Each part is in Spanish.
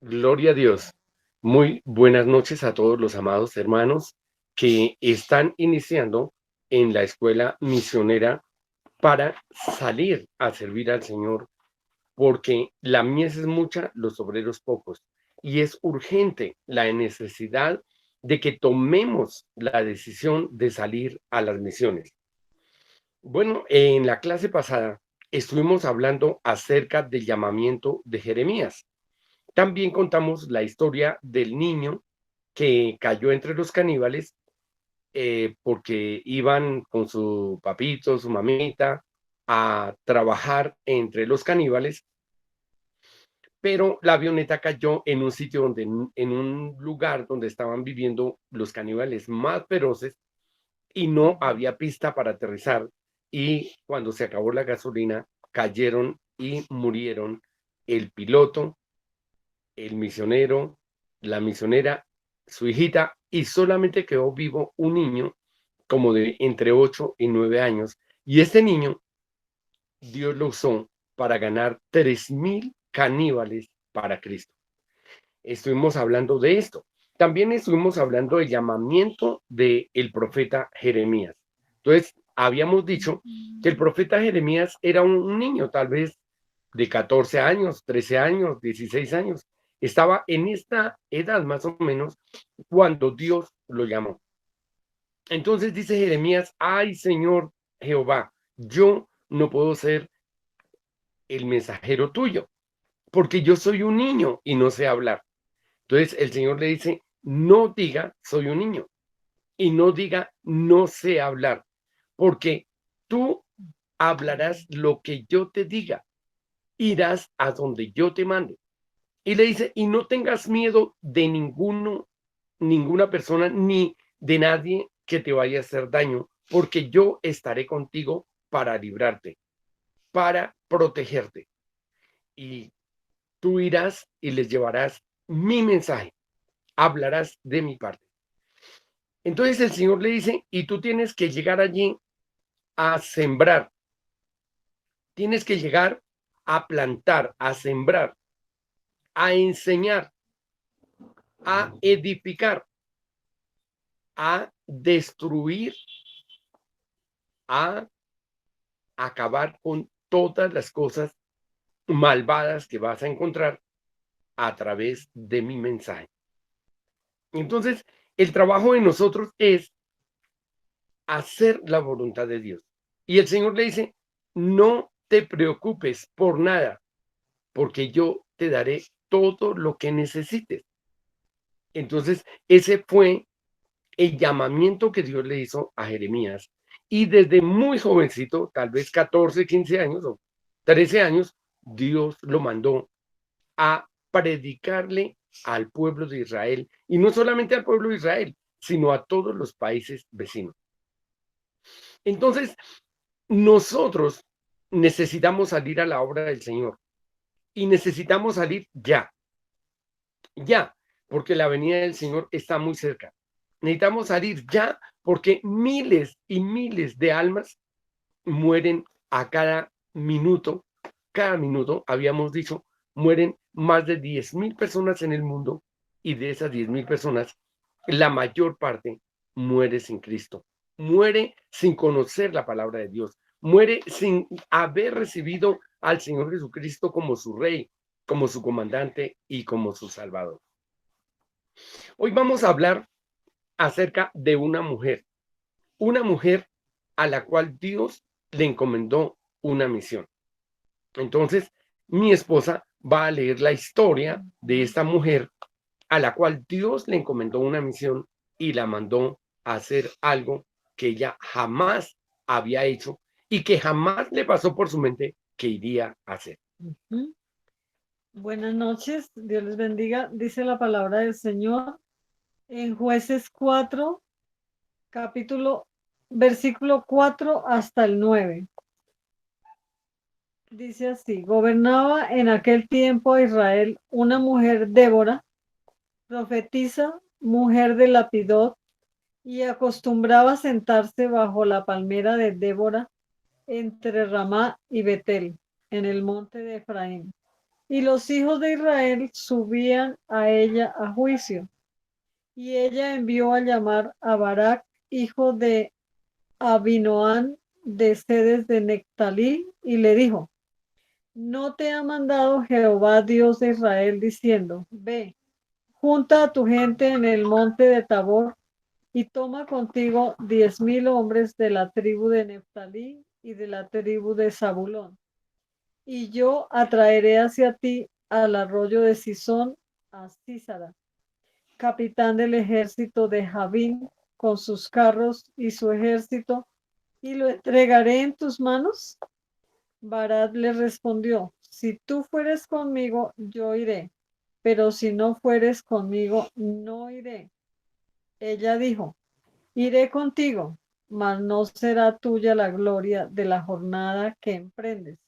Gloria a Dios. Muy buenas noches a todos los amados hermanos que están iniciando en la escuela misionera para salir a servir al Señor, porque la mies es mucha, los obreros pocos, y es urgente la necesidad de que tomemos la decisión de salir a las misiones. Bueno, en la clase pasada estuvimos hablando acerca del llamamiento de Jeremías. También contamos la historia del niño que cayó entre los caníbales porque iban con su papito, su mamita, a trabajar entre los caníbales, pero la avioneta cayó en un sitio donde, en un lugar donde estaban viviendo los caníbales más feroces y no había pista para aterrizar. Y cuando se acabó la gasolina, cayeron y murieron el piloto, el misionero, la misionera, su hijita, y solamente quedó vivo un niño como de entre 8 y 9 años. Y este niño, Dios lo usó para ganar 3,000 caníbales para Cristo. Estuvimos hablando de esto. También estuvimos hablando del llamamiento del profeta Jeremías. Entonces, habíamos dicho que el profeta Jeremías era un niño, tal vez de 14 años, 13 años, 16 años. Estaba en esta edad más o menos cuando Dios lo llamó. Entonces dice Jeremías, ay Señor Jehová, yo no puedo ser el mensajero tuyo, porque yo soy un niño y no sé hablar. Entonces el Señor le dice, no diga soy un niño y no diga no sé hablar, porque tú hablarás lo que yo te diga, irás a donde yo te mande. Y le dice, y no tengas miedo de ninguna persona, ni de nadie que te vaya a hacer daño, porque yo estaré contigo para librarte, para protegerte. Y tú irás y les llevarás mi mensaje, hablarás de mi parte. Entonces el Señor le dice, y tú tienes que llegar allí a sembrar, tienes que llegar a plantar, a sembrar, a enseñar, a edificar, a destruir, a acabar con todas las cosas malvadas que vas a encontrar a través de mi mensaje. Entonces, el trabajo de nosotros es hacer la voluntad de Dios. Y el Señor le dice, no te preocupes por nada, porque yo te daré todo lo que necesites. Entonces, ese fue el llamamiento que Dios le hizo a Jeremías. Y desde muy jovencito, tal vez 14, 15 años o 13 años, Dios lo mandó a predicarle al pueblo de Israel. Y no solamente al pueblo de Israel, sino a todos los países vecinos. Entonces, nosotros necesitamos salir a la obra del Señor y necesitamos salir ya, ya, porque la venida del Señor está muy cerca. Necesitamos salir ya porque miles y miles de almas mueren a cada minuto, habíamos dicho, mueren más de 10,000 personas en el mundo y de esas 10,000 personas, la mayor parte muere sin Cristo, muere sin conocer la palabra de Dios, muere sin haber recibido al Señor Jesucristo como su Rey, como su comandante y como su Salvador. Hoy vamos a hablar acerca de una mujer a la cual Dios le encomendó una misión. Entonces, mi esposa va a leer la historia de esta mujer a la cual Dios le encomendó una misión y la mandó a hacer algo que ella jamás había hecho y que jamás le pasó por su mente que iría a hacer. Ujú. Buenas noches, Dios les bendiga. Dice la palabra del Señor en Jueces 4, capítulo, versículo 4 hasta el 9. Dice así, gobernaba en aquel tiempo a Israel una mujer Débora, profetisa, mujer de Lapidot, y acostumbraba sentarse bajo la palmera de Débora entre Ramá y Betel, en el monte de Efraín. Y los hijos de Israel subían a ella a juicio. Y ella envió a llamar a Barak, hijo de Abinoam, de Sedes de Nectalí, y le dijo: ¿No te ha mandado Jehová, Dios de Israel, diciendo: Ve, junta a tu gente en el monte de Tabor, y toma contigo 10,000 hombres de la tribu de Neftalí y de la tribu de Zabulón? Y yo atraeré hacia ti al arroyo de Sison a Sísara, capitán del ejército de Javín, con sus carros y su ejército, y lo entregaré en tus manos. Barak le respondió: Si tú fueres conmigo, yo iré, pero si no fueres conmigo, no iré. Ella dijo: Iré contigo, mas no será tuya la gloria de la jornada que emprendes,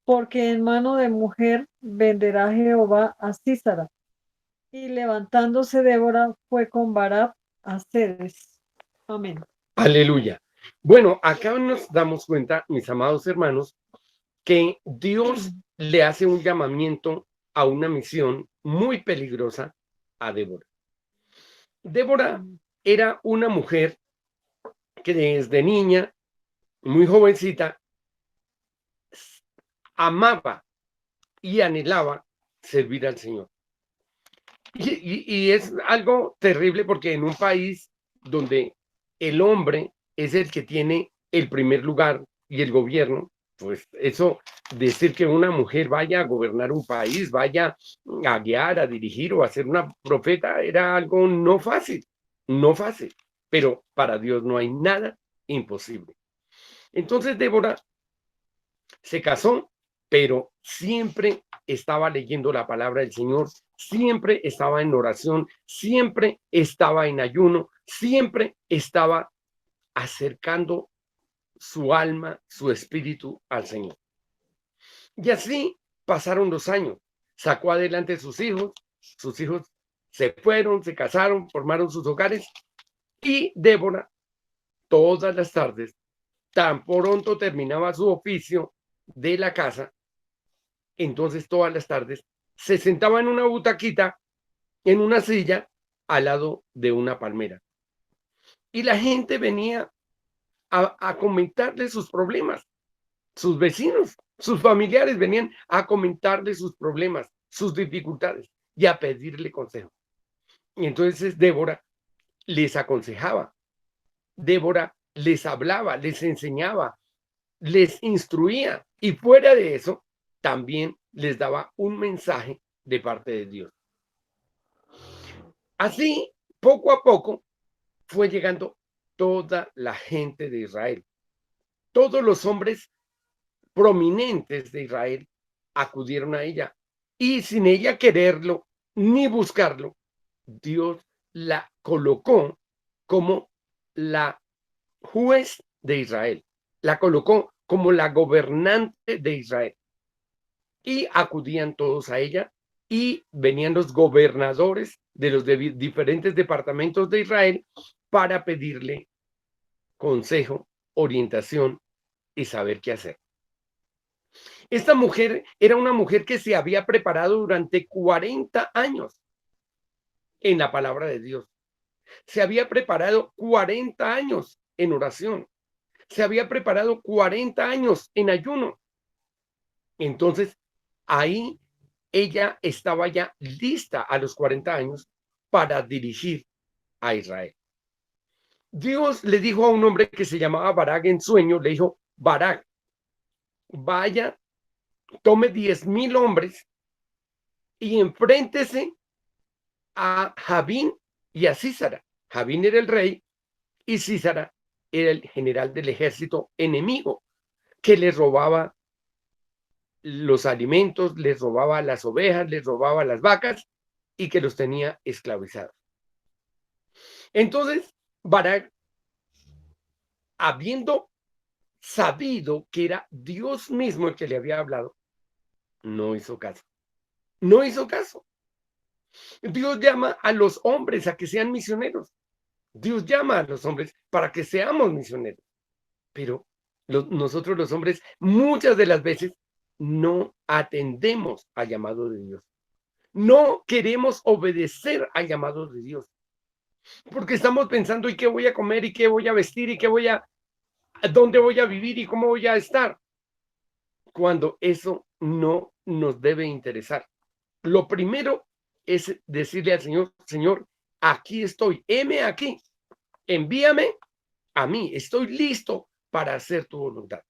porque en mano de mujer venderá Jehová a Sísara. Y levantándose Débora fue con Barak a Cedes. Amén. Aleluya. Bueno, acá nos damos cuenta, mis amados hermanos, que Dios le hace un llamamiento a una misión muy peligrosa a Débora. Débora era una mujer que desde niña, muy jovencita, amaba y anhelaba servir al Señor. Y es algo terrible porque en un país donde el hombre es el que tiene el primer lugar y el gobierno, pues eso, decir que una mujer vaya a gobernar un país, vaya a guiar, a dirigir o a ser una profeta, era algo no fácil, no fácil. Pero para Dios no hay nada imposible. Entonces Débora se casó, pero siempre estaba leyendo la palabra del Señor, siempre estaba en oración, siempre estaba en ayuno, siempre estaba acercando su alma, su espíritu al Señor. Y así pasaron los años. Sacó adelante sus hijos se fueron, se casaron, formaron sus hogares, y Débora todas las tardes, tan pronto terminaba su oficio de la casa, entonces todas las tardes se sentaba en una butaquita, en una silla, al lado de una palmera. Y la gente venía a comentarle sus problemas, sus vecinos, sus familiares venían a comentarle sus problemas, sus dificultades y a pedirle consejo. Y entonces Débora les aconsejaba, Débora les hablaba, les enseñaba, les instruía, y fuera de eso, también les daba un mensaje de parte de Dios. Así, poco a poco, fue llegando toda la gente de Israel. Todos los hombres prominentes de Israel acudieron a ella, y sin ella quererlo ni buscarlo, Dios la colocó como la juez de Israel, la colocó como la gobernante de Israel. Y acudían todos a ella, y venían los gobernadores de los diferentes departamentos de Israel para pedirle consejo, orientación y saber qué hacer. Esta mujer era una mujer que se había preparado durante 40 años en la palabra de Dios. Se había preparado 40 años en oración. Se había preparado 40 años en ayuno. Entonces, ahí ella estaba ya lista a los 40 años para dirigir a Israel. Dios le dijo a un hombre que se llamaba Barak en sueño, le dijo: Barak, vaya, tome 10,000 hombres y enfréntese a Javín y a Sísara. Javín era el rey y Sísara era el general del ejército enemigo, que les robaba los alimentos, les robaba las ovejas, les robaba las vacas, y que los tenía esclavizados. Entonces, Barak, habiendo sabido que era Dios mismo el que le había hablado, no hizo caso. No hizo caso. Dios llama a los hombres a que sean misioneros. Dios llama a los hombres para que seamos misioneros. Pero nosotros los hombres muchas de las veces no atendemos al llamado de Dios. No queremos obedecer al llamado de Dios. Porque estamos pensando, ¿y qué voy a comer? ¿Y qué voy a vestir? ¿Y qué dónde voy a vivir? ¿Y cómo voy a estar? Cuando eso no nos debe interesar. Lo primero es decirle al Señor, Señor, aquí estoy, heme aquí, envíame a mí, estoy listo para hacer tu voluntad.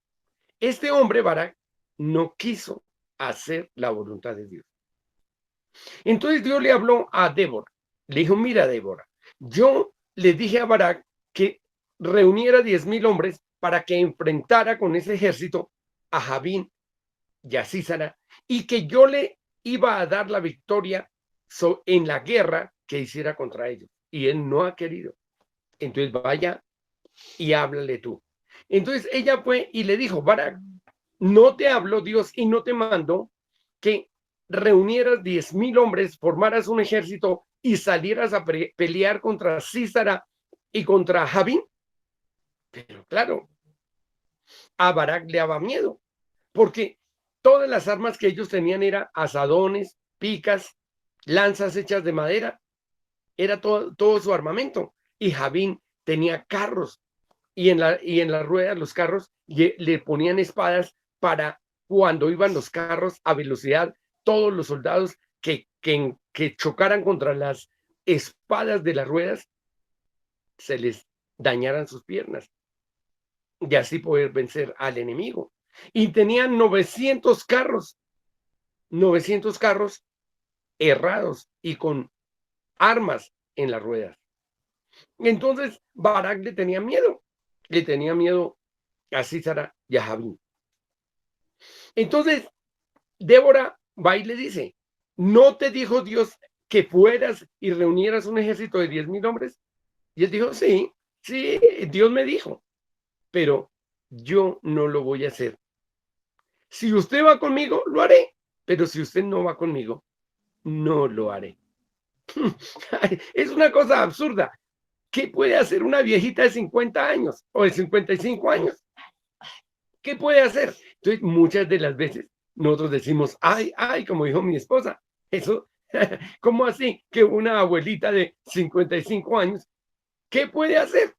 Este hombre, Barak, no quiso hacer la voluntad de Dios. Entonces Dios le habló a Débora. Le dijo, mira, Débora, yo le dije a Barak que reuniera 10,000 hombres para que enfrentara con ese ejército a Jabín y a Sísara, y que yo le iba a dar la victoria en la guerra que hiciera contra ellos. Y él no ha querido. Entonces vaya y háblale tú. Entonces ella fue y le dijo, Barak, no te habló Dios y no te mandó que reunieras 10,000 hombres, formaras un ejército y salieras a pelear contra Sísara y contra Jabín. Pero claro, a Barak le daba miedo, porque todas las armas que ellos tenían eran asadones, picas, lanzas hechas de madera, era todo su armamento. Y Jabín tenía carros, y en las ruedas los carros le ponían espadas para cuando iban los carros a velocidad, todos los soldados que chocaran contra las espadas de las ruedas, se les dañaran sus piernas y así poder vencer al enemigo. Y tenían 900 carros errados y con armas en las ruedas. Entonces Barak le tenía miedo a Sísara y a Jabín. Entonces Débora va y le dice, ¿no te dijo Dios que fueras y reunieras un ejército de 10,000 hombres? Y él dijo, sí, Dios me dijo, pero yo no lo voy a hacer. Si usted va conmigo, lo haré, pero si usted no va conmigo, no lo haré. Es una cosa absurda. ¿Qué puede hacer una viejita de 50 años o de 55 años? ¿Qué puede hacer? Entonces, muchas de las veces nosotros decimos, ay, como dijo mi esposa, eso, ¿cómo así que una abuelita de 55 años, qué puede hacer?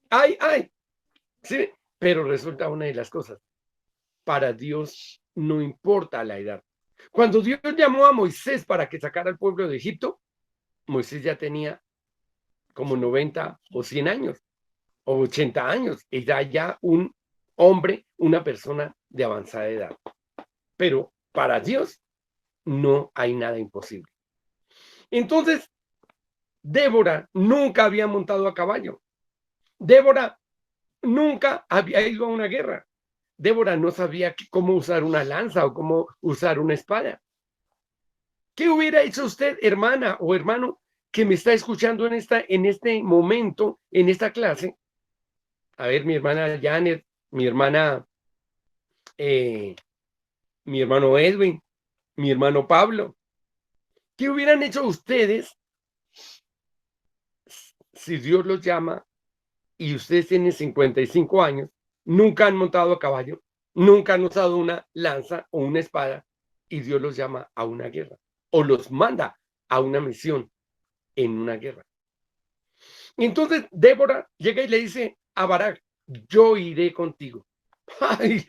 Ay, sí, pero resulta una de las cosas. Para Dios no importa la edad. Cuando Dios llamó a Moisés para que sacara al pueblo de Egipto, Moisés ya tenía como 90 o 100 años o 80 años. Era ya un hombre, una persona de avanzada edad. Pero para Dios no hay nada imposible. Entonces, Débora nunca había montado a caballo. Débora nunca había ido a una guerra. Débora no sabía cómo usar una lanza o cómo usar una espada. ¿Qué hubiera hecho usted, hermana o hermano, que me está escuchando en este momento, en esta clase? A ver, mi hermana Janet, mi hermano Edwin, mi hermano Pablo. ¿Qué hubieran hecho ustedes si Dios los llama y ustedes tienen 55 años, nunca han montado a caballo, nunca han usado una lanza o una espada y Dios los llama a una guerra o los manda a una misión en una guerra? Entonces Débora llega y le dice a Barak, yo iré contigo. Ay,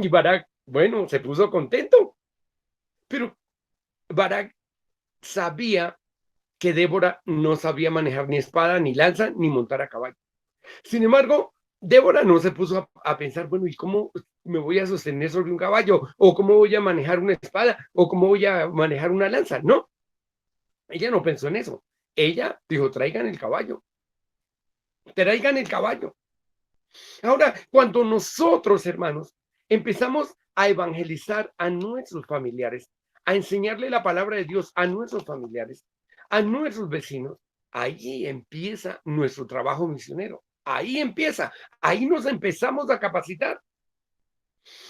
y Barak, bueno, se puso contento, pero Barak sabía que Débora no sabía manejar ni espada, ni lanza, ni montar a caballo. Sin embargo, Débora no se puso a pensar, bueno, ¿y cómo me voy a sostener sobre un caballo? ¿O cómo voy a manejar una espada? ¿O cómo voy a manejar una lanza? No, ella no pensó en eso. Ella dijo, traigan el caballo. Traigan el caballo. Ahora, cuando nosotros, hermanos, empezamos a evangelizar a nuestros familiares, a enseñarle la palabra de Dios a nuestros familiares, a nuestros vecinos, ahí empieza nuestro trabajo misionero. Ahí empieza, ahí nos empezamos a capacitar.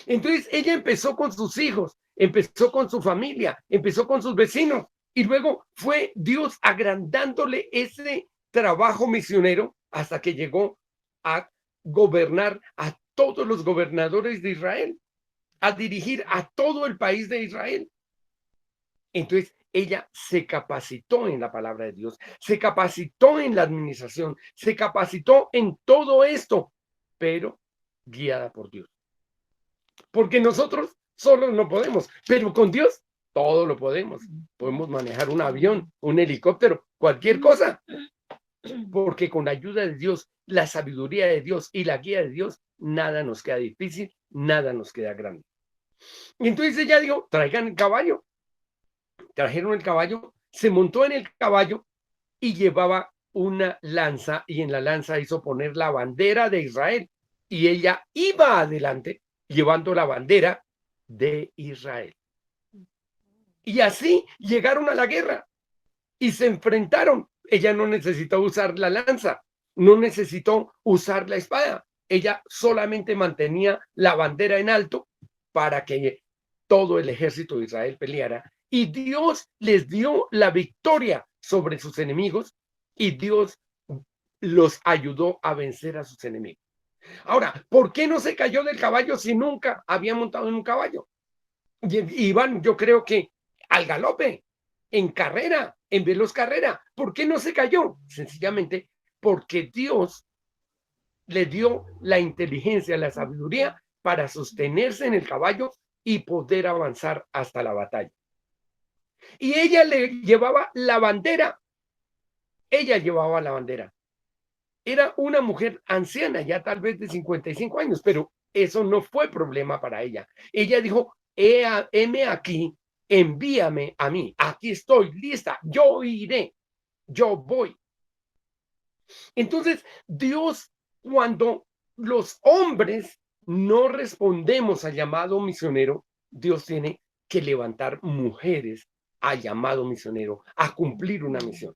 Entonces ella empezó con sus hijos, empezó con su familia, empezó con sus vecinos y luego fue Dios agrandándole ese trabajo misionero hasta que llegó a gobernar a todos los gobernadores de Israel. a dirigir a todo el país de Israel. Entonces, ella se capacitó en la palabra de Dios, se capacitó en la administración, se capacitó en todo esto, pero guiada por Dios. Porque nosotros solos no podemos, pero con Dios todo lo podemos. Podemos manejar un avión, un helicóptero, cualquier cosa. Porque con la ayuda de Dios, la sabiduría de Dios y la guía de Dios, nada nos queda difícil, nada nos queda grande. Y entonces ella dijo, traigan el caballo. Trajeron el caballo, se montó en el caballo y llevaba una lanza, y en la lanza hizo poner la bandera de Israel. Y ella iba adelante llevando la bandera de Israel. Y así llegaron a la guerra y se enfrentaron. Ella no necesitó usar la lanza, no necesitó usar la espada. Ella solamente mantenía la bandera en alto para que todo el ejército de Israel peleara. Y Dios les dio la victoria sobre sus enemigos y Dios los ayudó a vencer a sus enemigos. Ahora, ¿por qué no se cayó del caballo si nunca había montado en un caballo? Iban, yo creo que al galope, en carrera, en veloz carrera. ¿Por qué no se cayó? Sencillamente porque Dios le dio la inteligencia, la sabiduría para sostenerse en el caballo y poder avanzar hasta la batalla. Y ella le llevaba la bandera. Ella llevaba la bandera. Era una mujer anciana, ya tal vez de 55 años, pero eso no fue problema para ella. Ella dijo, heme aquí, envíame a mí, aquí estoy lista, yo iré, yo voy. Entonces, Dios, cuando los hombres no respondemos al llamado misionero, Dios tiene que levantar mujeres al llamado misionero, a cumplir una misión.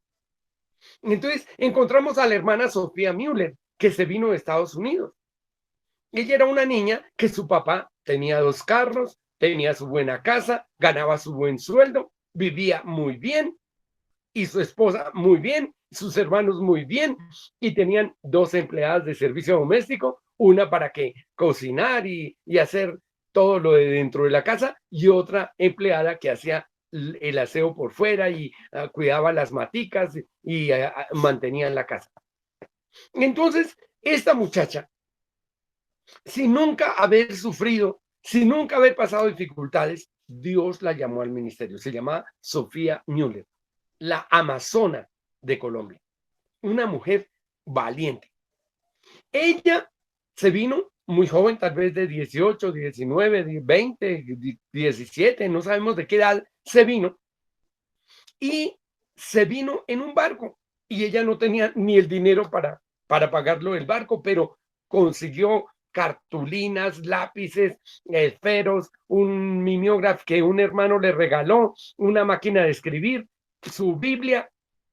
Entonces, encontramos a la hermana Sofía Müller, que se vino de Estados Unidos. Ella era una niña que su papá tenía 2 carros, tenía su buena casa, ganaba su buen sueldo, vivía muy bien, y su esposa muy bien, sus hermanos muy bien, y tenían 2 empleadas de servicio doméstico, una para que cocinar y hacer todo lo de dentro de la casa, y otra empleada que hacía el aseo por fuera y cuidaba las maticas y mantenía la casa. Entonces, esta muchacha, sin nunca haber sufrido, sin nunca haber pasado dificultades, Dios la llamó al ministerio. Se llama Sofía Müller, la amazona de Colombia, una mujer valiente. Ella se vino muy joven, tal vez de 18, 19, 20, 17, no sabemos de qué edad se vino, y se vino en un barco, y ella no tenía ni el dinero para pagarlo el barco, pero consiguió cartulinas, lápices, esferos, un mimeógrafo que un hermano le regaló, una máquina de escribir, su Biblia,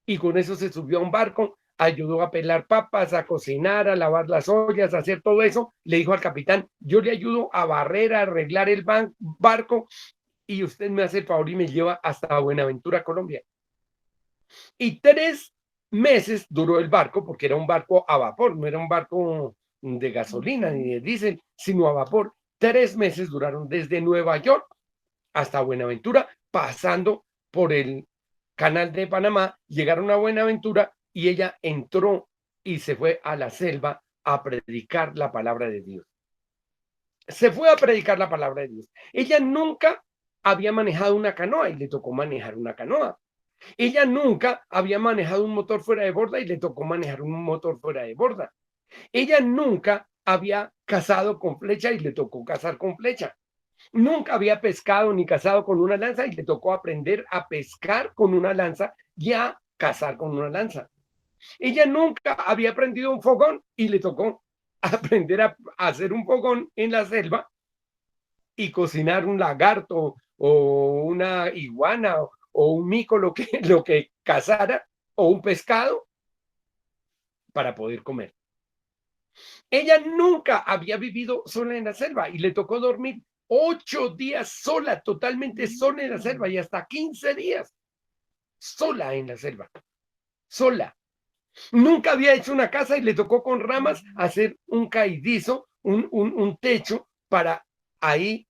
y con eso se subió a un barco, ayudó a pelar papas, a cocinar, a lavar las ollas, a hacer todo eso. Le dijo al capitán, yo le ayudo a barrer, a arreglar el barco, y usted me hace el favor y me lleva hasta Buenaventura, Colombia. Y 3 meses duró el barco, porque era un barco a vapor, no era un barco de gasolina ni de diésel, sino a vapor. 3 meses duraron desde Nueva York hasta Buenaventura, pasando por el canal de Panamá, llegaron a Buenaventura y ella entró y se fue a la selva a predicar la palabra de Dios. Se fue a predicar la palabra de Dios. Ella nunca había manejado una canoa y le tocó manejar una canoa. Ella nunca había manejado un motor fuera de borda y le tocó manejar un motor fuera de borda. Ella nunca había cazado con flecha y le tocó cazar con flecha. Nunca había pescado ni cazado con una lanza y le tocó aprender a pescar con una lanza y a cazar con una lanza. Ella nunca había aprendido un fogón y le tocó aprender a hacer un fogón en la selva y cocinar un lagarto o una iguana o un mico, lo que cazara, o un pescado para poder comer. Ella nunca había vivido sola en la selva y le tocó dormir 8 días sola, totalmente sola en la selva, y hasta 15 días sola en la selva, sola. Nunca había hecho una casa y le tocó con ramas hacer un caídizo, un techo para ahí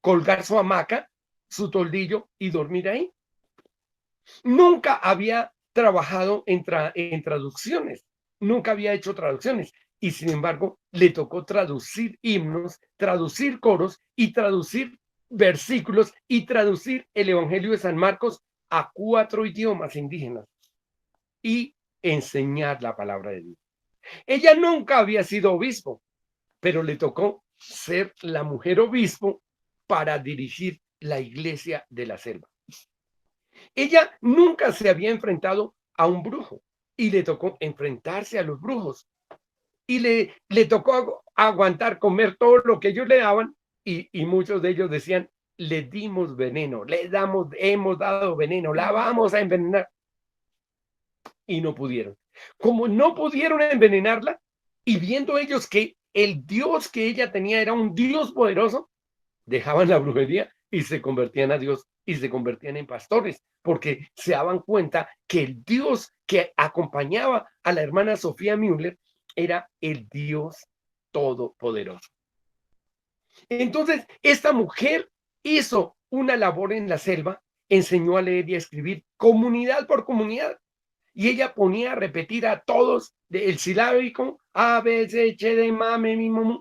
colgar su hamaca, su toldillo y dormir ahí. Nunca había trabajado en traducciones, nunca había hecho traducciones y sin embargo le tocó traducir himnos, traducir coros y traducir versículos y traducir el Evangelio de San Marcos a 4 idiomas indígenas y enseñar la palabra de Dios. Ella nunca había sido obispo, pero le tocó ser la mujer obispo para dirigir la iglesia de la selva. Ella nunca se había enfrentado a un brujo y le tocó enfrentarse a los brujos y le tocó aguantar comer todo lo que ellos le daban y muchos de ellos decían, le dimos veneno, hemos dado veneno, la vamos a envenenar. Y no pudieron. Como no pudieron envenenarla y viendo ellos que el Dios que ella tenía era un Dios poderoso, dejaban la brujería y se convertían a Dios y se convertían en pastores, porque se daban cuenta que el Dios que acompañaba a la hermana Sofía Müller era el Dios todopoderoso. Entonces, esta mujer hizo una labor en la selva, enseñó a leer y a escribir comunidad por comunidad. Y ella ponía a repetir a todos el silábico A, B, C, H, D, M, M, M,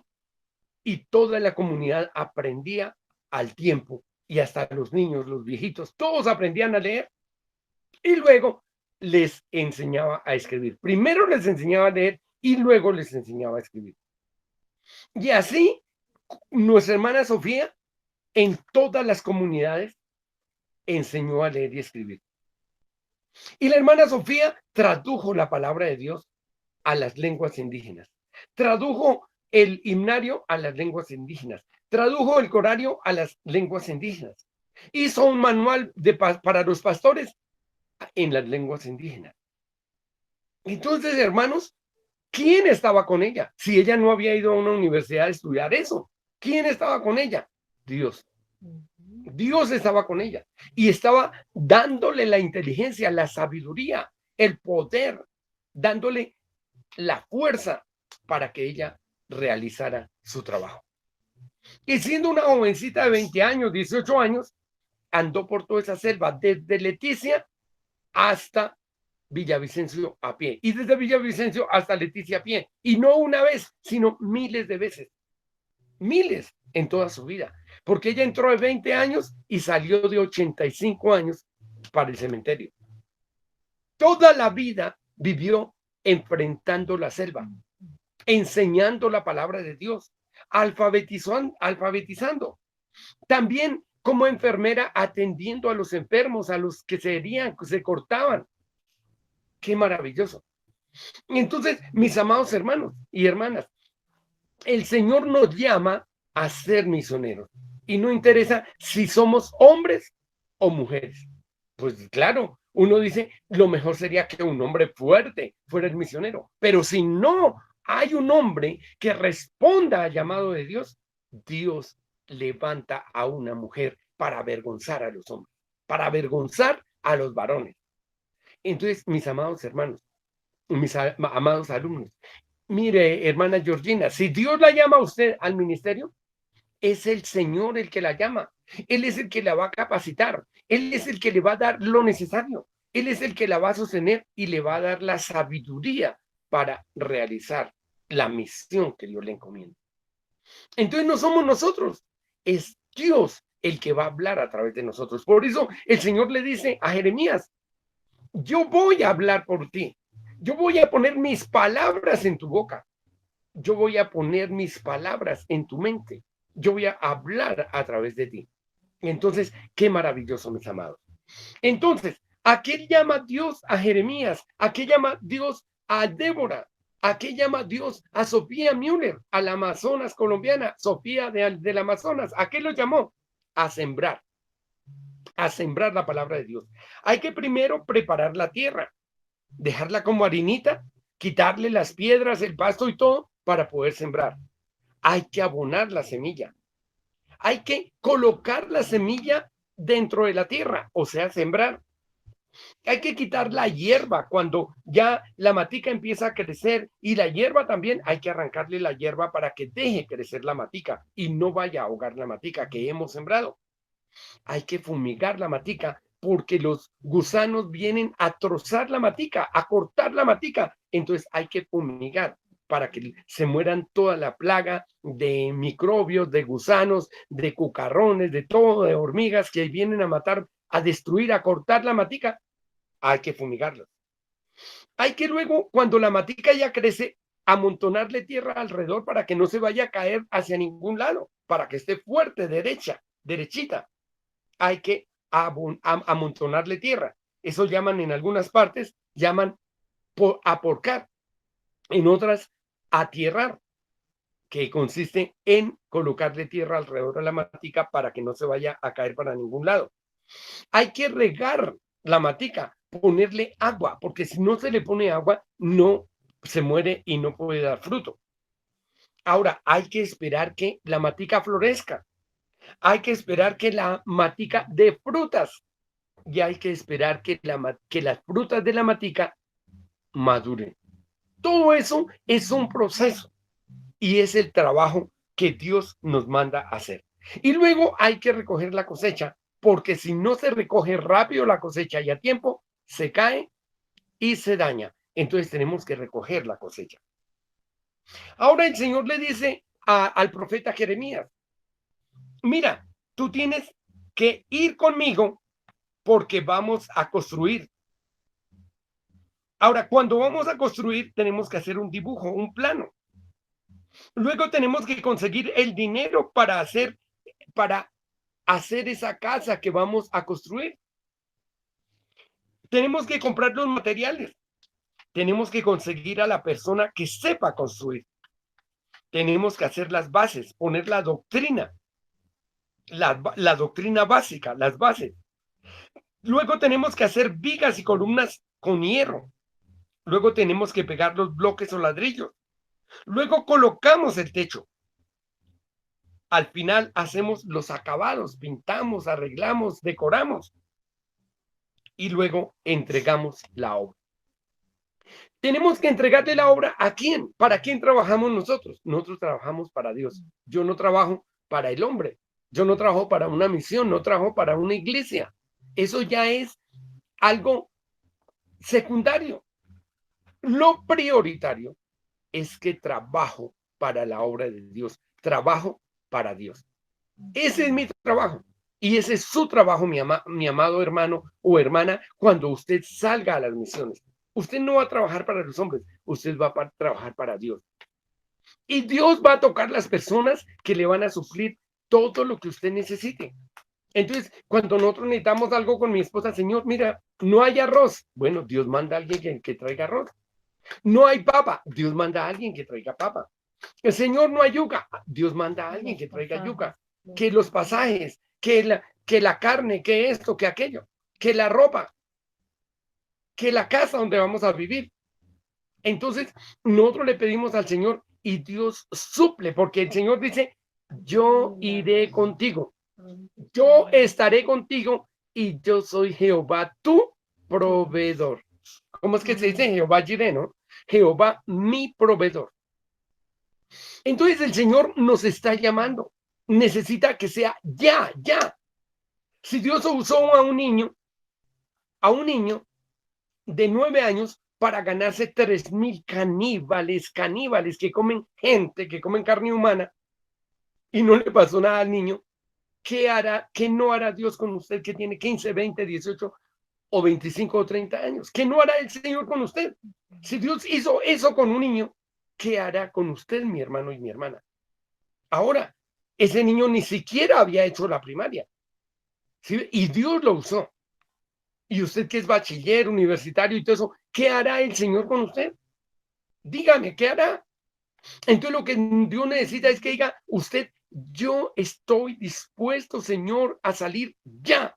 y toda la comunidad aprendía al tiempo y hasta los niños, los viejitos, todos aprendían a leer y luego les enseñaba a escribir. Primero les enseñaba a leer y luego les enseñaba a escribir. Y así nuestra hermana Sofía en todas las comunidades enseñó a leer y escribir. Y la hermana Sofía tradujo la palabra de Dios a las lenguas indígenas, tradujo el himnario a las lenguas indígenas, tradujo el corario a las lenguas indígenas, hizo un manual para los pastores en las lenguas indígenas. Entonces, hermanos, ¿quién estaba con ella? Si ella no había ido a una universidad a estudiar eso, ¿quién estaba con ella? Dios. Dios estaba con ella y estaba dándole la inteligencia, la sabiduría, el poder, dándole la fuerza para que ella realizara su trabajo. Y siendo una jovencita de 20 años, 18 años, andó por toda esa selva, desde Leticia hasta Villavicencio a pie, y desde Villavicencio hasta Leticia a pie, y no una vez, sino miles de veces, miles en toda su vida, porque ella entró de 20 años y salió de 85 años para el cementerio. Toda la vida vivió enfrentando la selva, enseñando la palabra de Dios, alfabetizando. También como enfermera atendiendo a los enfermos, a los que se herían, que se cortaban. Qué maravilloso. Entonces, mis amados hermanos y hermanas, el Señor nos llama a ser misioneros y no interesa si somos hombres o mujeres. Pues claro, uno dice, lo mejor sería que un hombre fuerte fuera el misionero, pero si no hay un hombre que responda al llamado de Dios, Dios levanta a una mujer para avergonzar a los hombres, para avergonzar a los varones. Entonces, mis amados hermanos, mis amados alumnos, mire, hermana Georgina, si Dios la llama a usted al ministerio, es el Señor el que la llama. Él es el que la va a capacitar. Él es el que le va a dar lo necesario. Él es el que la va a sostener y le va a dar la sabiduría para realizar la misión que Dios le encomienda. Entonces no somos nosotros, es Dios el que va a hablar a través de nosotros. Por eso el Señor le dice a Jeremías, yo voy a hablar por ti. Yo voy a poner mis palabras en tu boca. Yo voy a poner mis palabras en tu mente. Yo voy a hablar a través de ti. Entonces, qué maravilloso, mis amados. Entonces, ¿a qué llama Dios a Jeremías? ¿A qué llama Dios a Débora? ¿A qué llama Dios a Sofía Müller, a la Amazonas colombiana, Sofía del Amazonas? ¿A qué lo llamó? A sembrar la palabra de Dios. Hay que primero preparar la tierra, dejarla como harinita, quitarle las piedras, el pasto y todo para poder sembrar. Hay que abonar la semilla. Hay que colocar la semilla dentro de la tierra, o sea, sembrar. Hay que quitar la hierba cuando ya la matica empieza a crecer, y la hierba también hay que arrancarle la hierba para que deje crecer la matica y no vaya a ahogar la matica que hemos sembrado. Hay que fumigar la matica porque los gusanos vienen a trozar la matica, a cortar la matica. Entonces hay que fumigar para que se mueran toda la plaga de microbios, de gusanos, de cucarrones, de todo, de hormigas que vienen a matar, a destruir, a cortar la matica. Hay que fumigarlas. Hay que luego, cuando la matica ya crece, amontonarle tierra alrededor para que no se vaya a caer hacia ningún lado, para que esté fuerte, derechita. Hay que amontonarle tierra. Eso llaman en algunas partes, llaman aporcar, en otras atierrar, que consiste en colocarle tierra alrededor de la matica para que no se vaya a caer para ningún lado. Hay que regar la matica, ponerle agua, porque si no se le pone agua, no se muere y no puede dar fruto. Ahora, hay que esperar que la matica florezca. Hay que esperar que la matica dé frutas. Y hay que esperar que las frutas de la matica maduren. Todo eso es un proceso y es el trabajo que Dios nos manda a hacer. Y luego hay que recoger la cosecha, porque si no se recoge rápido la cosecha y a tiempo, se cae y se daña. Entonces tenemos que recoger la cosecha. Ahora el Señor le dice al profeta Jeremías, mira, tú tienes que ir conmigo porque vamos a construir. Ahora, cuando vamos a construir, tenemos que hacer un dibujo, un plano. Luego tenemos que conseguir el dinero para hacer esa casa que vamos a construir. Tenemos que comprar los materiales. Tenemos que conseguir a la persona que sepa construir. Tenemos que hacer las bases, poner la doctrina, la doctrina básica, las bases. Luego tenemos que hacer vigas y columnas con hierro. Luego tenemos que pegar los bloques o ladrillos. Luego colocamos el techo. Al final hacemos los acabados, pintamos, arreglamos, decoramos y luego entregamos la obra. Tenemos que entregarle la obra ¿a quién? ¿Para quién trabajamos nosotros? Nosotros trabajamos para Dios. Yo no trabajo para el hombre. Yo no trabajo para una misión, no trabajo para una iglesia. Eso ya es algo secundario. Lo prioritario es que trabajo para la obra de Dios. Trabajo para Dios. Ese es mi trabajo. Y ese es su trabajo, mi amado hermano o hermana, cuando usted salga a las misiones. Usted no va a trabajar para los hombres, usted va a trabajar para Dios. Y Dios va a tocar las personas que le van a suplir todo lo que usted necesite. Entonces, cuando nosotros necesitamos algo con mi esposa, Señor, mira, no hay arroz. Bueno, Dios manda a alguien que traiga arroz. No hay papa. Dios manda a alguien que traiga papa. El Señor, no hay yuca. Dios manda a alguien que traiga yuca. Que los pasajes, que la carne, que esto, que aquello, que la ropa, que la casa donde vamos a vivir. Entonces, nosotros le pedimos al Señor y Dios suple, porque el Señor dice, yo iré contigo, yo estaré contigo y yo soy Jehová, tu proveedor. ¿Cómo es que se dice? Jehová Jireh, ¿no? Jehová, mi proveedor. Entonces el Señor nos está llamando. Necesita que sea ya. Si Dios usó a un niño de 9 años para ganarse 3,000 caníbales que comen gente, que comen carne humana, y no le pasó nada al niño, ¿qué no hará Dios con usted que tiene 15, 20, 18 o 25 o 30 años? ¿Qué no hará el Señor con usted? Si Dios hizo eso con un niño, ¿qué hará con usted, mi hermano y mi hermana? Ahora, ese niño ni siquiera había hecho la primaria, ¿sí? Y Dios lo usó. Y usted que es bachiller, universitario y todo eso, ¿qué hará el Señor con usted? Dígame, ¿qué hará? Entonces lo que Dios necesita es que diga usted, yo estoy dispuesto, Señor, a salir ya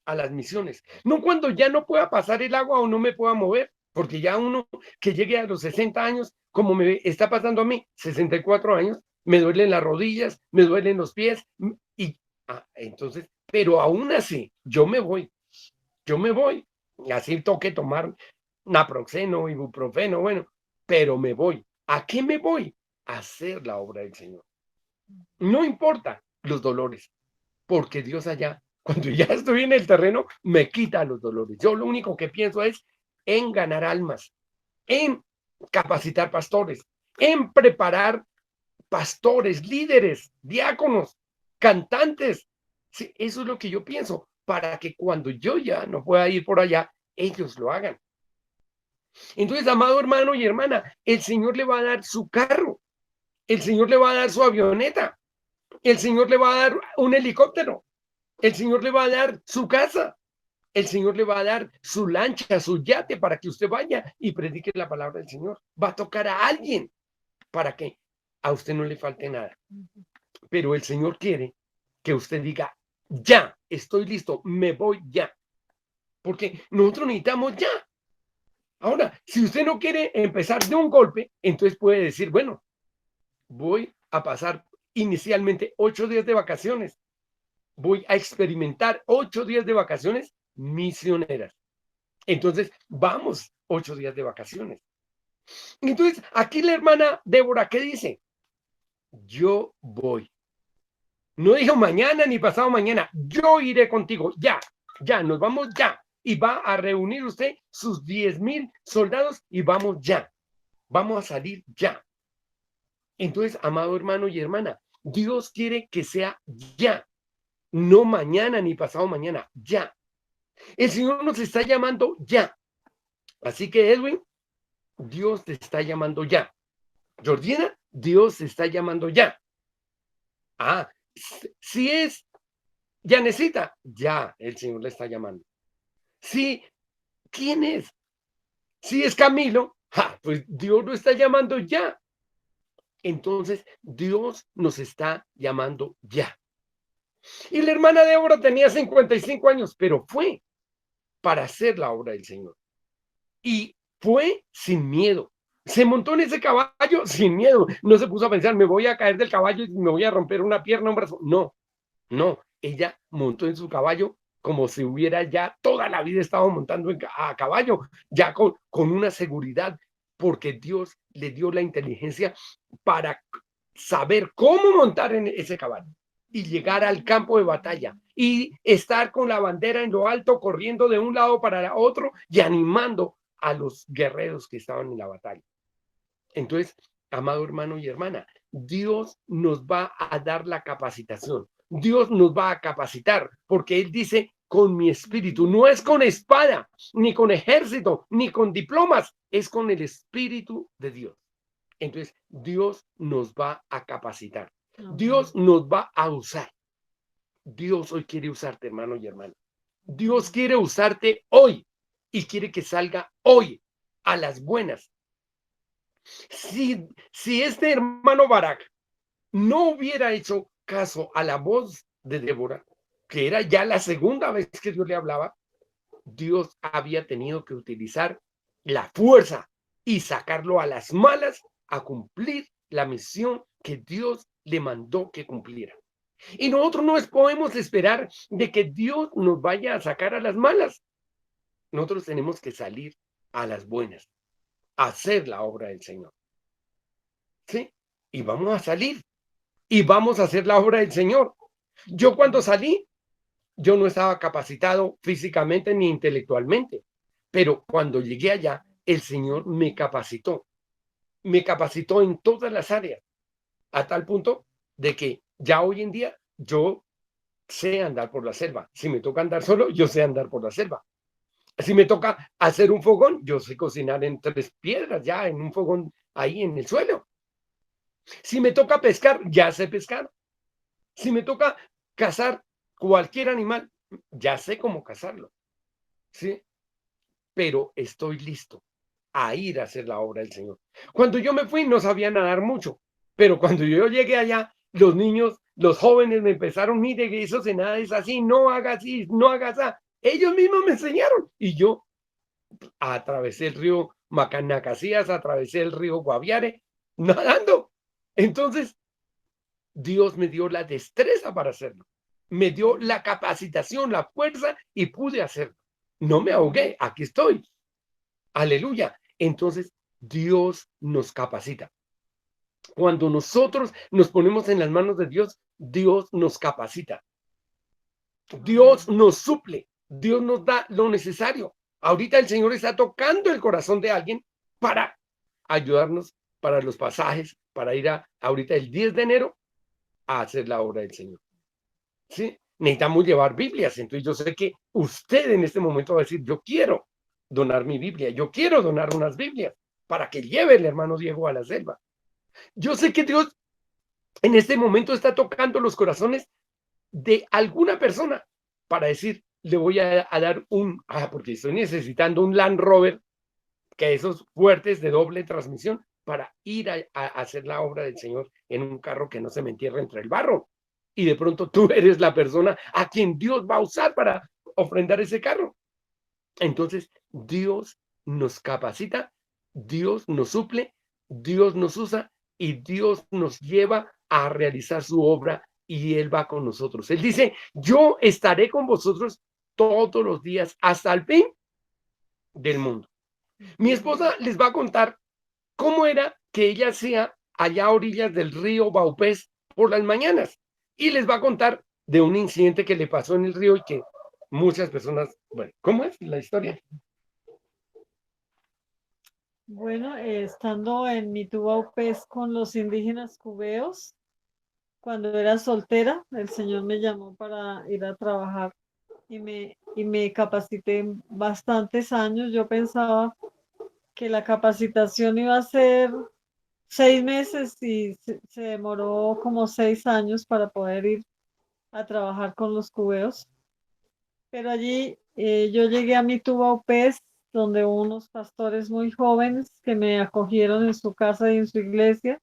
a las misiones. No cuando ya no pueda pasar el agua o no me pueda mover, porque ya uno que llegue a los 60 años, como me está pasando a mí, 64 años, me duelen las rodillas, me duelen los pies, y entonces, pero aún así, yo me voy. así toque tomar naproxeno, ibuprofeno, bueno, pero me voy. ¿A qué me voy? A hacer la obra del Señor. No importa los dolores, porque Dios allá, cuando ya estoy en el terreno, me quita los dolores. Yo lo único que pienso es en ganar almas, en capacitar pastores, en preparar pastores, líderes, diáconos, cantantes. Sí, eso es lo que yo pienso, para que cuando yo ya no pueda ir por allá, ellos lo hagan. Entonces, amado hermano y hermana, el Señor le va a dar su carro, el Señor le va a dar su avioneta, el Señor le va a dar un helicóptero, el Señor le va a dar su casa, el Señor le va a dar su lancha, su yate para que usted vaya y predique la palabra del Señor. Va a tocar a alguien para que a usted no le falte nada. Pero el Señor quiere que usted diga, ya, estoy listo, me voy ya. Porque nosotros necesitamos ya. Ahora, si usted no quiere empezar de un golpe, entonces puede decir, bueno, voy a pasar inicialmente 8 días de vacaciones. Voy a experimentar 8 días de vacaciones misioneras. Entonces, vamos 8 días de vacaciones. Entonces, aquí la hermana Débora, ¿qué dice? Yo voy. No dijo mañana ni pasado mañana. Yo iré contigo. Ya, ya, nos vamos ya. Y va a reunir usted sus 10,000 soldados y vamos ya. Vamos a salir ya. Entonces, amado hermano y hermana, Dios quiere que sea ya. No mañana ni pasado mañana. Ya. El Señor nos está llamando ya. Así que, Edwin, Dios te está llamando ya. Georgina, Dios te está llamando ya. Ah, si es Yanecita, ya el Señor le está llamando. Si, ¿quién es? Si es Camilo, pues Dios lo está llamando ya. Entonces, Dios nos está llamando ya. Y la hermana Débora tenía 55 años, pero fue para hacer la obra del Señor. Y fue sin miedo. Se montó en ese caballo sin miedo. No se puso a pensar, me voy a caer del caballo y me voy a romper una pierna, un brazo. No, no. Ella montó en su caballo como si hubiera ya toda la vida estado montando a caballo, ya con una seguridad, porque Dios le dio la inteligencia para saber cómo montar en ese caballo y llegar al campo de batalla y estar con la bandera en lo alto, corriendo de un lado para otro y animando a los guerreros que estaban en la batalla. Entonces, amado hermano y hermana, Dios nos va a dar la capacitación. Dios nos va a capacitar, porque Él dice, con mi espíritu, no es con espada, ni con ejército, ni con diplomas, es con el espíritu de Dios. Entonces, Dios nos va a capacitar. Dios nos va a usar. Dios hoy quiere usarte, hermano y hermana. Dios quiere usarte hoy y quiere que salga hoy a las buenas. Si este hermano Barak no hubiera hecho caso a la voz de Débora, que era ya la segunda vez que Dios le hablaba, Dios había tenido que utilizar la fuerza y sacarlo a las malas a cumplir la misión que Dios le mandó que cumpliera. Y nosotros no podemos esperar de que Dios nos vaya a sacar a las malas. Nosotros tenemos que salir a las buenas, a hacer la obra del Señor. ¿Sí? Y vamos a salir y vamos a hacer la obra del Señor. Yo cuando salí, yo no estaba capacitado físicamente ni intelectualmente, pero cuando llegué allá, el Señor me capacitó en todas las áreas, a tal punto de que ya hoy en día yo sé andar por la selva. Si me toca andar solo, yo sé andar por la selva. Si me toca hacer un fogón, yo sé cocinar en 3 piedras, ya en un fogón ahí en el suelo. Si me toca pescar, ya sé pescar. Si me toca cazar cualquier animal, ya sé cómo cazarlo. ¿Sí? Pero estoy listo a ir a hacer la obra del Señor. Cuando yo me fui, no sabía nadar mucho, pero cuando yo llegué allá, los niños, los jóvenes me empezaron, mire, que eso se nada es así, no hagas así, no hagas así. Ellos mismos me enseñaron y yo atravesé el río Macanacasías, atravesé el río Guaviare, nadando. Entonces, Dios me dio la destreza para hacerlo. Me dio la capacitación, la fuerza y pude hacerlo. no me ahogué, aquí estoy. Aleluya. Entonces, Dios nos capacita. Cuando nosotros nos ponemos en las manos de Dios, Dios nos capacita. Dios Amén. nos suple. Dios nos da lo necesario. Ahorita el Señor está tocando el corazón de alguien para ayudarnos para los pasajes, para ir ahorita el 10 de enero a hacer la obra del Señor. ¿Sí? Necesitamos llevar Biblias. Entonces yo sé que usted en este momento va a decir, yo quiero donar mi Biblia, yo quiero donar unas Biblias para que lleve el hermano Diego a la selva. Yo sé que Dios en este momento está tocando los corazones de alguna persona para decir, le voy a dar porque estoy necesitando un Land Rover, que esos fuertes de doble transmisión, para ir a hacer la obra del Señor en un carro que no se me entierre entre el barro. Y de pronto tú eres la persona a quien Dios va a usar para ofrendar ese carro. Entonces, Dios nos capacita, Dios nos suple, Dios nos usa y Dios nos lleva a realizar su obra y Él va con nosotros. Él dice, yo estaré con vosotros todos los días hasta el fin del mundo. Mi esposa les va a contar cómo era que ella hacía allá a orillas del río Baupés por las mañanas y les va a contar de un incidente que le pasó en el río y que muchas personas, bueno, ¿cómo es la historia? Bueno, estando en mi Tubaupés con los indígenas cubeos, cuando era soltera, el Señor me llamó para ir a trabajar y me capacité bastantes años. Yo pensaba que la capacitación iba a ser 6 meses y se demoró como 6 años para poder ir a trabajar con los cubeos. Pero allí yo llegué a mi Tubaupés, donde unos pastores muy jóvenes que me acogieron en su casa y en su iglesia.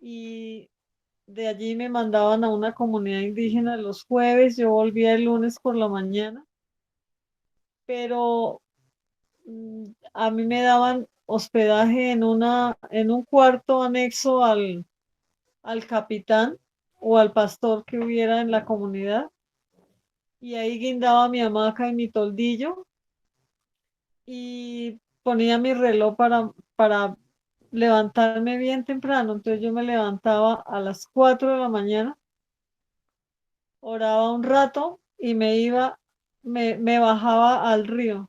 Y de allí me mandaban a una comunidad indígena los jueves, yo volvía el lunes por la mañana, pero a mí me daban hospedaje en un cuarto anexo al capitán o al pastor que hubiera en la comunidad, y ahí guindaba mi hamaca y mi toldillo y ponía mi reloj para levantarme bien temprano. Entonces yo me levantaba a las 4 de la mañana, oraba un rato y me bajaba al río.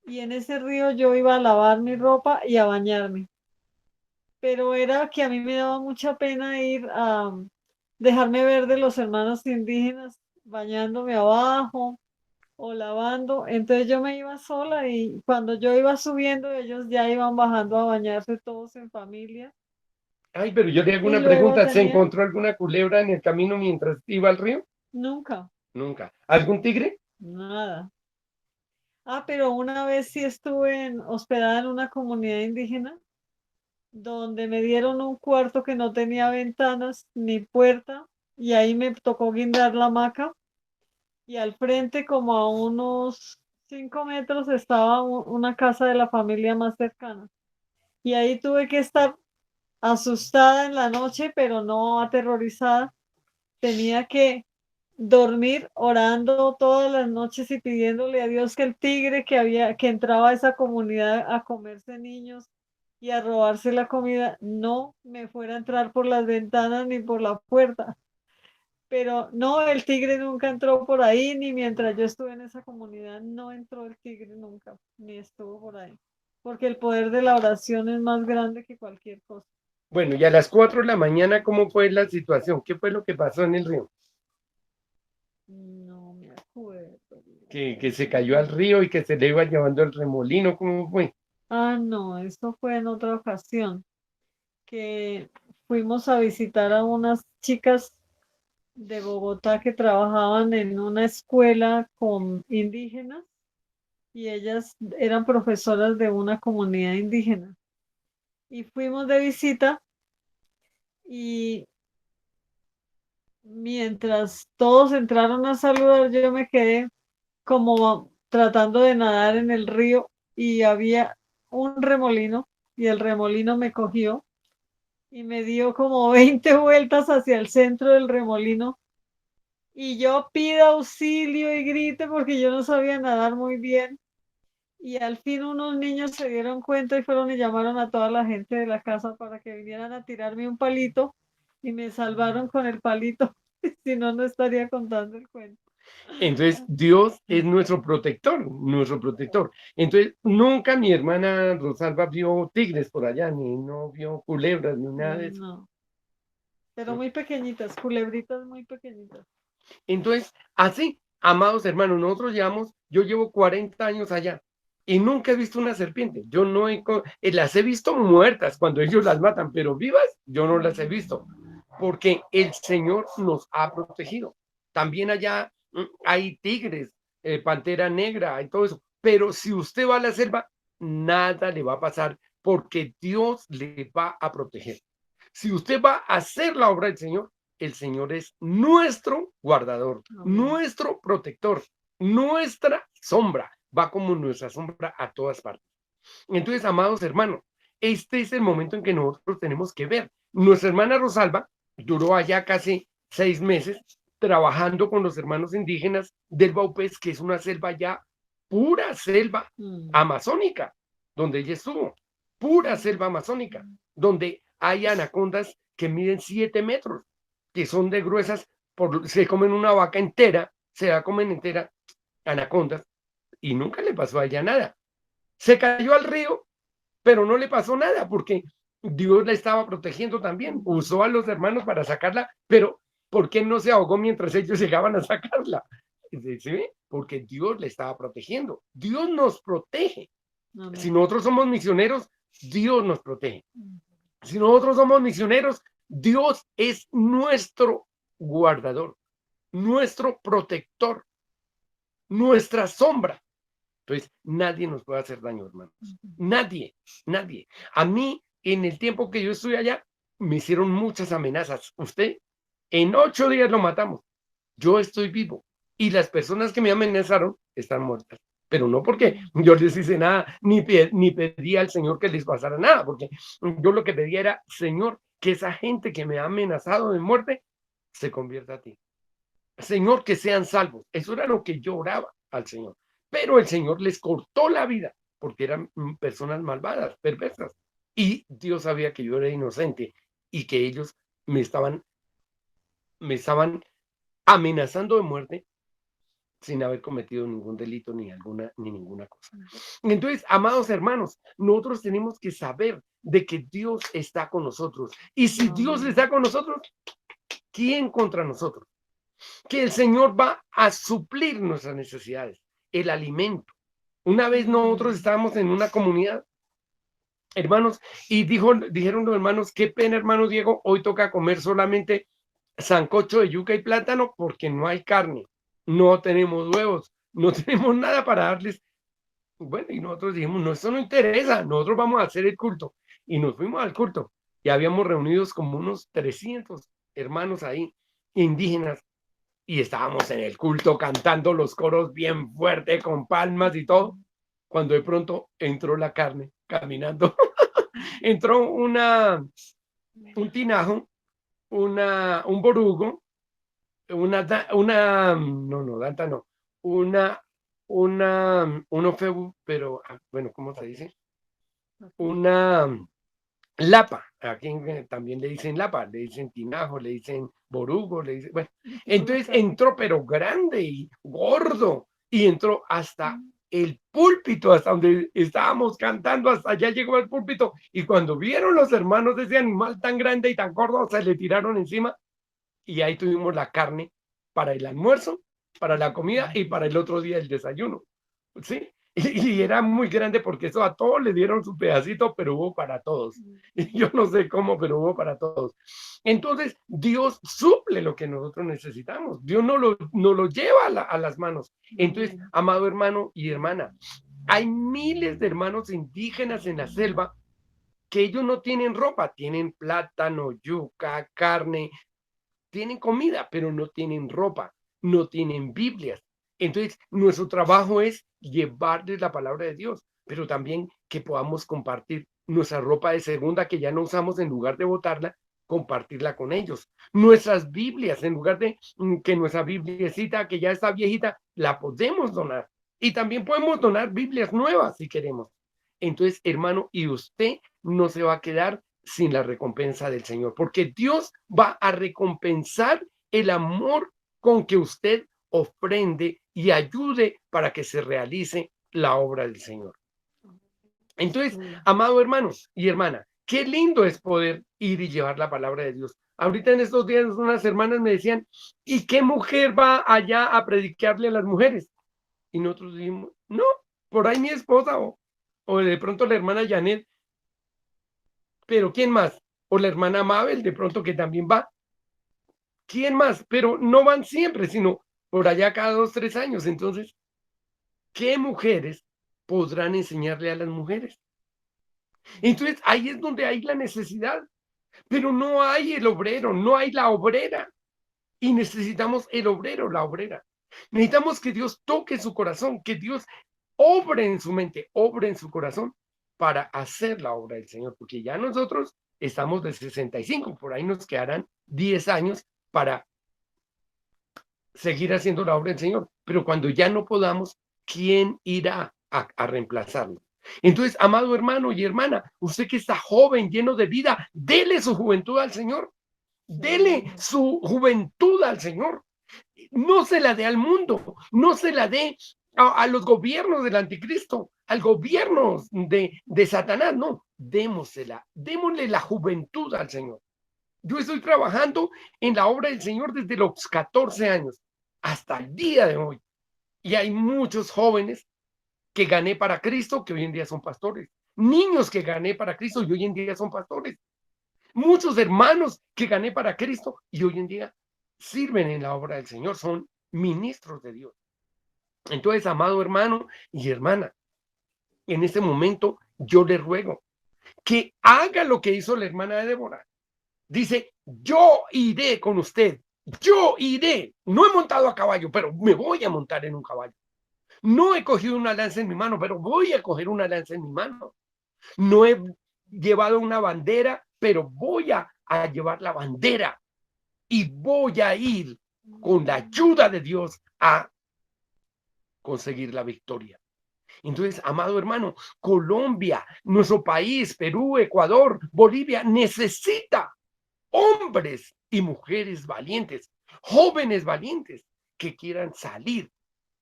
Y en ese río yo iba a lavar mi ropa y a bañarme. Pero era que a mí me daba mucha pena ir a dejarme ver de los hermanos indígenas bañándome abajo o lavando. Entonces yo me iba sola y cuando yo iba subiendo, ellos ya iban bajando a bañarse todos en familia. Ay, pero yo le hago Y una luego pregunta. ¿Se tenía, encontró alguna culebra en el camino mientras iba al río? nunca, Nunca. ¿Algún tigre? nada. Ah, pero una vez sí estuve hospedada en una comunidad indígena donde me dieron un cuarto que no tenía ventanas ni puerta y ahí me tocó guindar la hamaca y al frente como a unos 5 metros estaba una casa de la familia más cercana y ahí tuve que estar asustada en la noche pero no aterrorizada. Tenía que dormir orando todas las noches y pidiéndole a Dios que el tigre que entraba a esa comunidad a comerse niños y a robarse la comida no me fuera a entrar por las ventanas ni por la puerta. Pero no, el tigre nunca entró por ahí, ni mientras yo estuve en esa comunidad, no entró el tigre nunca, ni estuvo por ahí. Porque el poder de la oración es más grande que cualquier cosa. Bueno, y a las 4 de la mañana, ¿cómo fue la situación? ¿Qué fue lo que pasó en el río? No me acuerdo. Que se cayó al río y que se le iba llevando el remolino, ¿cómo fue? Ah, no, esto fue en otra ocasión, que fuimos a visitar a unas chicas de Bogotá que trabajaban en una escuela con indígenas y ellas eran profesoras de una comunidad indígena. Y fuimos de visita y mientras todos entraron a saludar, yo me quedé como tratando de nadar en el río y había un remolino y el remolino me cogió y me dio como 20 vueltas hacia el centro del remolino y yo pido auxilio y grite porque yo no sabía nadar muy bien. Y al fin unos niños se dieron cuenta y fueron y llamaron a toda la gente de la casa para que vinieran a tirarme un palito y me salvaron con el palito. Si no, no estaría contando el cuento. Entonces, Dios es nuestro protector, nuestro protector. Entonces, nunca mi hermana Rosalba vio tigres por allá, ni no vio culebras, ni nada de eso. No, pero ¿No? muy pequeñitas, culebritas muy pequeñitas. Entonces, así, amados hermanos, yo llevo 40 años allá y nunca he visto una serpiente. Yo no he, las he visto muertas cuando ellos las matan, pero vivas yo no las he visto, porque el Señor nos ha protegido. También allá hay tigres, pantera negra, hay todo eso. Pero si usted va a la selva, nada le va a pasar porque Dios le va a proteger. Si usted va a hacer la obra del Señor, el Señor es nuestro guardador, Amén. nuestro protector, nuestra sombra. Va como nuestra sombra a todas partes. Entonces, amados hermanos, este es el momento en que nosotros tenemos que ver. Nuestra hermana Rosalba duró allá casi 6 meses trabajando con los hermanos indígenas del Baupés, que es una selva ya pura selva amazónica, donde ella estuvo, pura selva amazónica, donde hay anacondas que miden 7 metros, que son de gruesas, se comen una vaca entera, se la comen entera, anacondas, y nunca le pasó a ella nada. Se cayó al río, pero no le pasó nada porque Dios la estaba protegiendo también. Usó a los hermanos para sacarla, pero ¿por qué no se ahogó mientras ellos llegaban a sacarla? ¿Sí ve? Porque Dios la estaba protegiendo. Dios nos protege. Si Amén. nosotros somos misioneros, Dios nos protege. Si nosotros somos misioneros, Dios es nuestro guardador, nuestro protector, nuestra sombra. Entonces, nadie nos puede hacer daño, hermanos. Nadie, nadie. A mí, en el tiempo que yo estuve allá, me hicieron muchas amenazas. Usted, en 8 días lo matamos. Yo estoy vivo. Y las personas que me amenazaron están muertas. Pero no porque yo les hice nada, ni pedí al Señor que les pasara nada, porque yo lo que pedía era, Señor, que esa gente que me ha amenazado de muerte se convierta a ti. Señor, que sean salvos. Eso era lo que yo oraba al Señor. Pero el Señor les cortó la vida porque eran personas malvadas, perversas. Y Dios sabía que yo era inocente y que ellos me estaban amenazando de muerte sin haber cometido ningún delito ni ninguna cosa. Entonces, amados hermanos, nosotros tenemos que saber de que Dios está con nosotros. Y si Dios está con nosotros, ¿quién contra nosotros? Que el Señor va a suplir nuestras necesidades, el alimento. Una vez nosotros estábamos en una comunidad, hermanos, y dijeron los hermanos, qué pena, hermano Diego, hoy toca comer solamente sancocho de yuca y plátano porque no hay carne, no tenemos huevos, no tenemos nada para darles. Bueno, y nosotros dijimos, no, esto no interesa, nosotros vamos a hacer el culto. Y nos fuimos al culto y habíamos reunidos como unos 300 hermanos ahí, indígenas, y estábamos en el culto cantando los coros bien fuerte, con palmas y todo, cuando de pronto entró la carne caminando. Entró un tinajo, un borugo, no, danta no, un ofebu, pero, bueno, ¿cómo se dice? Una lapa, aquí también le dicen lapa, le dicen tinajo, le dicen borugo, le dicen, bueno, entonces entró pero grande y gordo, y entró hasta el púlpito, hasta donde estábamos cantando, hasta allá llegó el púlpito, y cuando vieron los hermanos ese animal tan grande y tan gordo, se le tiraron encima, y ahí tuvimos la carne para el almuerzo, para la comida y para el otro día el desayuno, ¿sí? Y era muy grande porque eso a todos le dieron su pedacito, pero hubo para todos. Y yo no sé cómo, pero hubo para todos. Entonces, Dios suple lo que nosotros necesitamos. Dios no lo lleva a las manos. Entonces, amado hermano y hermana, hay miles de hermanos indígenas en la selva que ellos no tienen ropa, tienen plátano, yuca, carne, tienen comida, pero no tienen ropa, no tienen Biblias. Entonces, nuestro trabajo es llevarles la palabra de Dios, pero también que podamos compartir nuestra ropa de segunda que ya no usamos en lugar de botarla compartirla con ellos. Nuestras Biblias, en lugar de que nuestra Bibliecita, que ya está viejita, la podemos donar. Y también podemos donar Biblias nuevas si queremos. Entonces, hermano, y usted no se va a quedar sin la recompensa del Señor, porque Dios va a recompensar el amor con que usted ofrende y ayude para que se realice la obra del Señor. Entonces, amado hermanos y hermana, qué lindo es poder ir y llevar la palabra de Dios. Ahorita en estos días unas hermanas me decían, ¿y qué mujer va allá a predicarle a las mujeres? Y nosotros dijimos, no, por ahí mi esposa o de pronto la hermana Janet, pero ¿quién más? O la hermana Mabel, de pronto que también va. ¿Quién más? Pero no van siempre, sino por allá cada 2, 3 años. Entonces, ¿qué mujeres podrán enseñarle a las mujeres? Entonces, ahí es donde hay la necesidad, pero no hay el obrero, no hay la obrera. Y necesitamos el obrero, la obrera. Necesitamos que Dios toque su corazón, que Dios obre en su mente, obre en su corazón para hacer la obra del Señor, porque ya nosotros estamos de 65, por ahí nos quedarán 10 años para seguir haciendo la obra del Señor, pero cuando ya no podamos, ¿quién irá a reemplazarlo? Entonces, amado hermano y hermana, usted que está joven, lleno de vida, dele su juventud al Señor, dele su juventud al Señor, no se la dé al mundo, no se la dé a los gobiernos del anticristo, al gobierno de Satanás, no, démosle la juventud al Señor. Yo estoy trabajando en la obra del Señor desde los 14 años hasta el día de hoy. Y hay muchos jóvenes que gané para Cristo que hoy en día son pastores. Niños que gané para Cristo y hoy en día son pastores. Muchos hermanos que gané para Cristo y hoy en día sirven en la obra del Señor, son ministros de Dios. Entonces, amado hermano y hermana, en este momento yo le ruego que haga lo que hizo la hermana de Débora. Dice, yo iré con usted, yo iré. No he montado a caballo, pero me voy a montar en un caballo. No he cogido una lanza en mi mano, pero voy a coger una lanza en mi mano. No he llevado una bandera, pero voy a llevar la bandera y voy a ir con la ayuda de Dios a conseguir la victoria. Entonces, amado hermano, Colombia, nuestro país, Perú, Ecuador, Bolivia, necesita hombres y mujeres valientes, jóvenes valientes, que quieran salir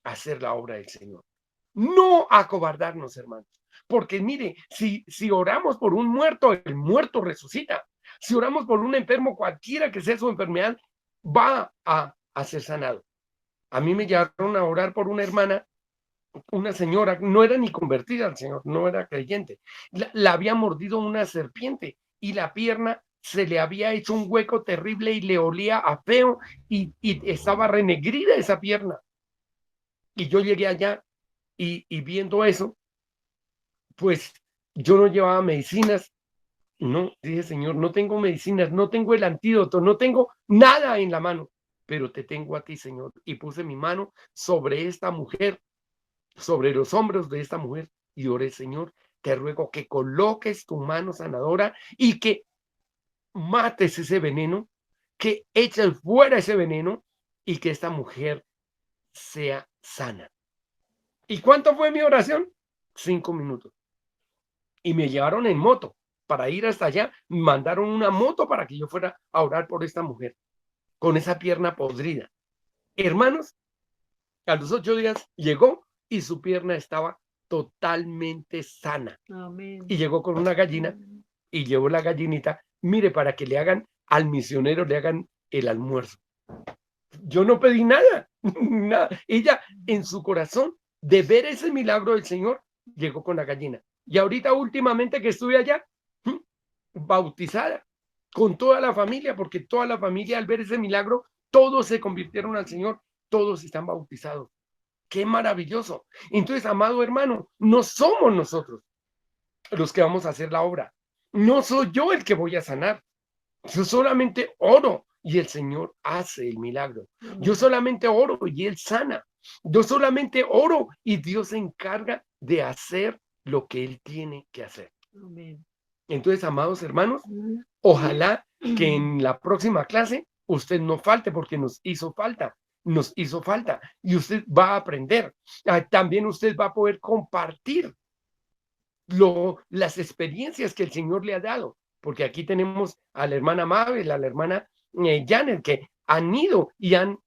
a hacer la obra del Señor. No acobardarnos, hermanos. Porque mire, si oramos por un muerto, el muerto resucita. Si oramos por un enfermo, cualquiera que sea su enfermedad, va a ser sanado. A mí me llevaron a orar por una hermana, una señora, no era ni convertida al Señor, no era creyente. La había mordido una serpiente y la pierna se le había hecho un hueco terrible y le olía a feo y estaba renegrida esa pierna. Y yo llegué allá y viendo eso, pues yo no llevaba medicinas, no, dije, Señor, no tengo medicinas, no tengo el antídoto, no tengo nada en la mano, pero te tengo a ti, Señor. Y puse mi mano sobre esta mujer, sobre los hombros de esta mujer, y oré, Señor, te ruego que coloques tu mano sanadora y que mates ese veneno, que eches fuera ese veneno y que esta mujer sea sana. ¿Y cuánto fue mi oración? 5 minutos. Y me llevaron en moto para ir hasta allá. Mandaron una moto para que yo fuera a orar por esta mujer con esa pierna podrida. Hermanos, a los 8 días llegó y su pierna estaba totalmente sana. Amén. Y llegó con una gallina y llevó la gallinita, mire, para que le hagan al misionero, le hagan el almuerzo. Yo no pedí nada, nada. Ella en su corazón, de ver ese milagro del Señor, llegó con la gallina. Y ahorita últimamente que estuve allá, bautizada, con toda la familia, porque toda la familia al ver ese milagro, todos se convirtieron al Señor, todos están bautizados. ¡Qué maravilloso! Entonces, amado hermano, no somos nosotros los que vamos a hacer la obra. No soy yo el que voy a sanar. Yo solamente oro y el Señor hace el milagro. Yo solamente oro y Él sana. Yo solamente oro y Dios se encarga de hacer lo que Él tiene que hacer. Amén. Entonces, amados hermanos, Ojalá que en la próxima clase usted no falte porque nos hizo falta y usted va a aprender. También usted va a poder compartir las experiencias que el Señor le ha dado, porque aquí tenemos a la hermana Mabel, a la hermana Janet, que han ido y han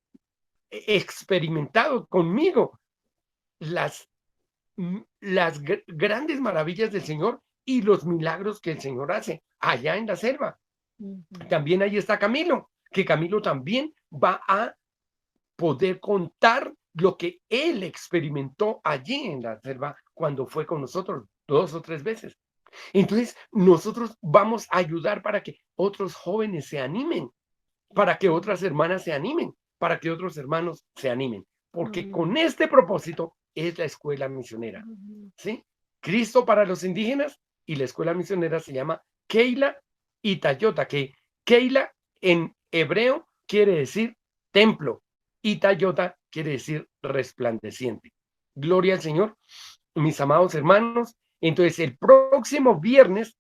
experimentado conmigo las, las grandes maravillas del Señor y los milagros que el Señor hace allá en la selva. También ahí está Camilo, que Camilo también va a poder contar lo que él experimentó allí en la selva cuando fue con nosotros 2 o 3 veces. Entonces, nosotros vamos a ayudar para que otros jóvenes se animen, para que otras hermanas se animen, para que otros hermanos se animen, porque con este propósito es la escuela misionera, ¿sí? Cristo para los indígenas y la escuela misionera se llama Keila Itayota, que Keila en hebreo quiere decir templo, Itayota quiere decir resplandeciente. Gloria al Señor, mis amados hermanos. Entonces, el próximo viernes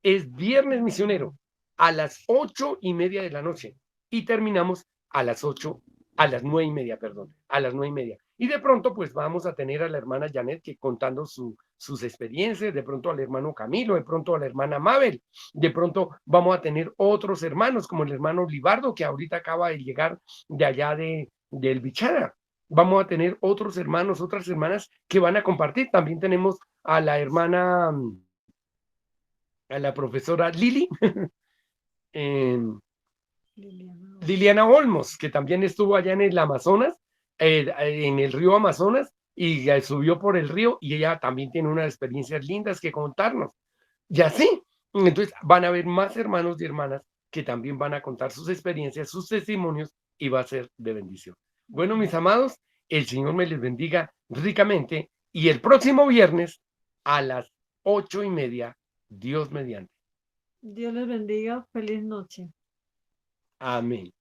es Viernes Misionero a las 8:30 de la noche y terminamos a las 9:30, perdón, a las 9:30. Y de pronto, pues vamos a tener a la hermana Janet que contando sus experiencias, de pronto al hermano Camilo, de pronto a la hermana Mabel, de pronto vamos a tener otros hermanos como el hermano Libardo que ahorita acaba de llegar de allá del Bichara. Vamos a tener otros hermanos, otras hermanas que van a compartir. También tenemos a la hermana, a la profesora Lili, Liliana Olmos, que también estuvo allá en el Amazonas, en el río Amazonas, y subió por el río, y ella también tiene unas experiencias lindas que contarnos. Y así, entonces van a haber más hermanos y hermanas que también van a contar sus experiencias, sus testimonios, y va a ser de bendición. Bueno, mis amados, el Señor me les bendiga ricamente, y el próximo viernes a las 8:30, Dios mediante. Dios les bendiga. Feliz noche. Amén.